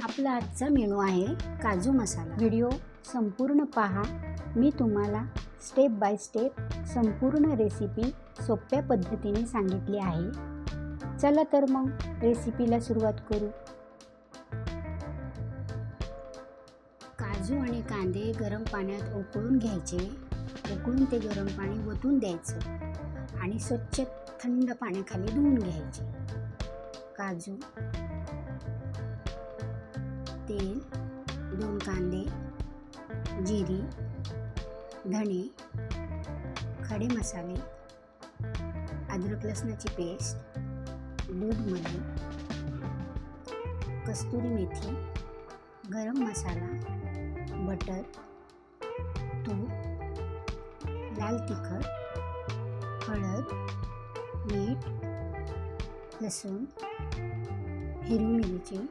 आपला आजचा मेनू आहे काजू मसाला। व्हिडिओ संपूर्ण पहा। मी तुम्हाला स्टेप बाय स्टेप संपूर्ण रेसिपी सोप्या पद्धतीने सांगितली आहे। चला तर मग रेसिपीला सुरुवात करू। काजू आणि कांदे गरम पाण्यात उकळून घ्यायचे। उकळून ते गरम पाणी ओतून द्यायचं आणि स्वच्छ थंड पाण्याखाली धुवून घ्यायचे। काजू, तेल, 2 कांदे, जिरी, धणे, खडे मसाले, अद्रक लसणाची पेस्ट, दूधमध्ये कस्तुरी मेथी, गरम मसाला, बटर, तूप, लाल तिखट, हळद, मीठ, लसूण, हिरवी मिरची,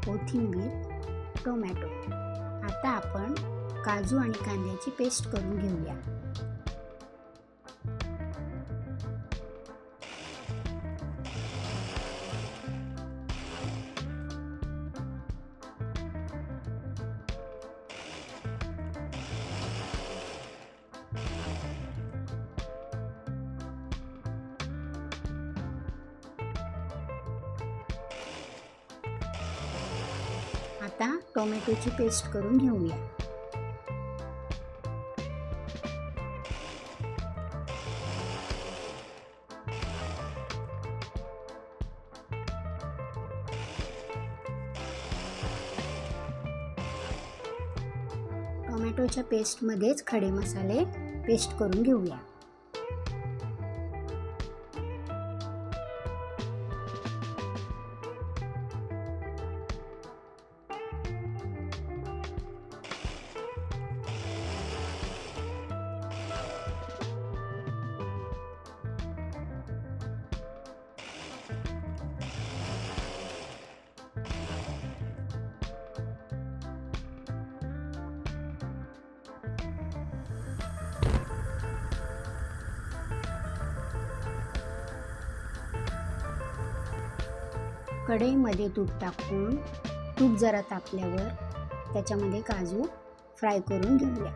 कोथिंबीर, टोमॅटो। आता आपण काजू आणि कांद्याची पेस्ट करून घेऊया। आता टोमॅटोची पेस्ट करून घेऊया। टोमॅटोच्या पेस्टमध्येच खडे मसाले पेस्ट करून घेऊया। कढईमध्ये तूप टाकून तूप जरा तापल्यावर त्याच्यामध्ये काजू फ्राय करून घेऊया।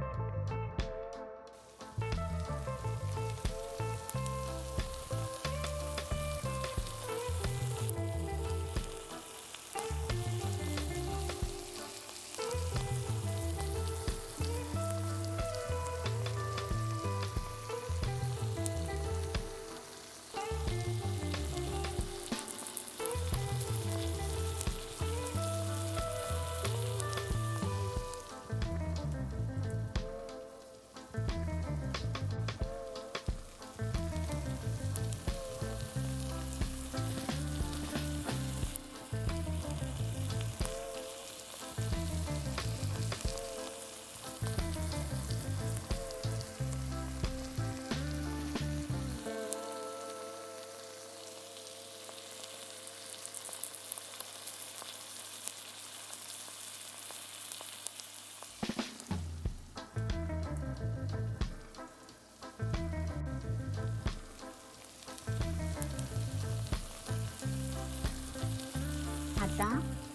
आता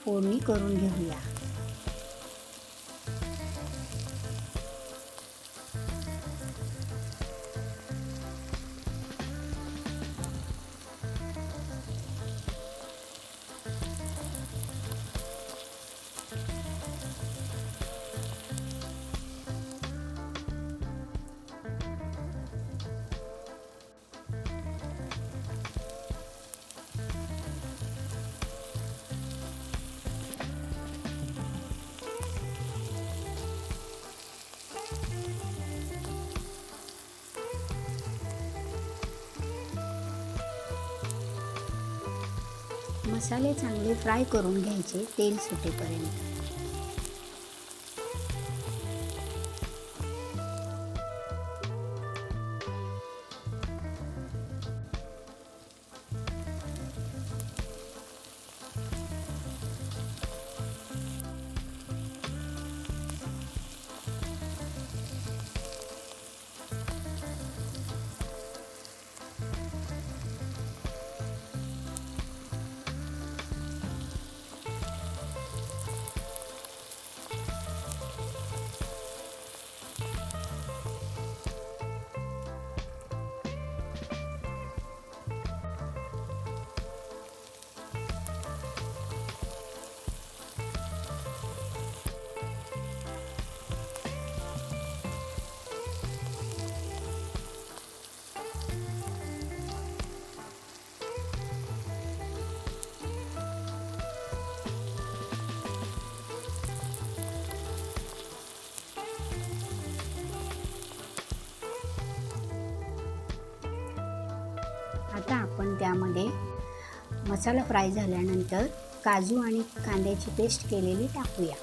फोडणी करून घेऊया। मसाले चांगले फ्राय करून घ्यायचे तेल सुटेपर्यंत। आपण त्यामध्ये मसाला फ्राय झाल्यानंतर काजू आणि कांद्याची पेस्ट केलेली टाकूया.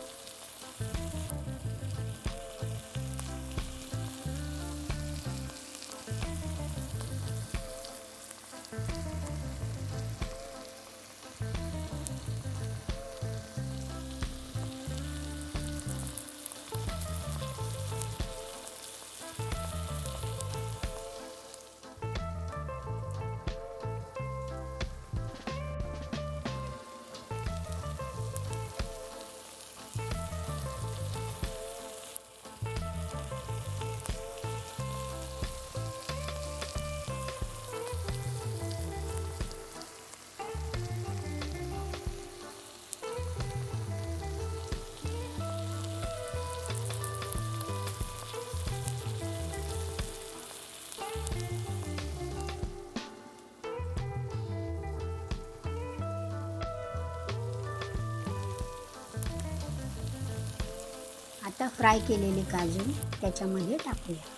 आता फ्राय केलेले काजू त्याच्यामध्ये टाकूया.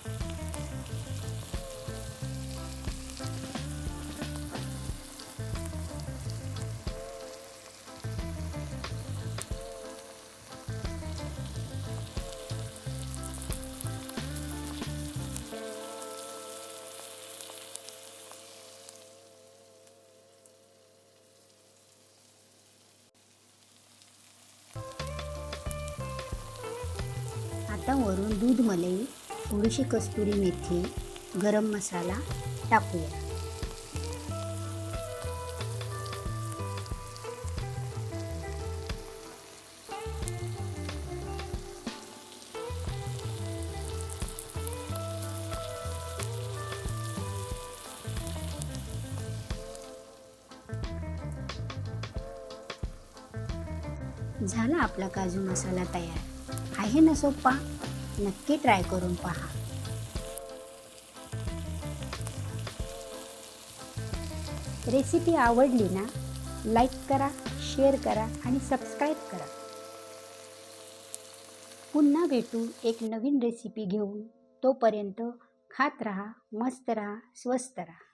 आता वरून दूध मलाई, थोडीशी कस्तुरी मेथी, गरम मसाला टाकूया. झाला आपला काजू मसाला तयार. आहे ना सोपा? नक्की ट्राय करून पहा. रेसिपी आवडली ना? लाईक करा, शेअर करा आणि सबस्क्राईब करा. पुन्हा भेटू एक नवीन रेसिपी घेऊन. तोपर्यंत खात राहा, मस्त राहा, स्वस्त राहा.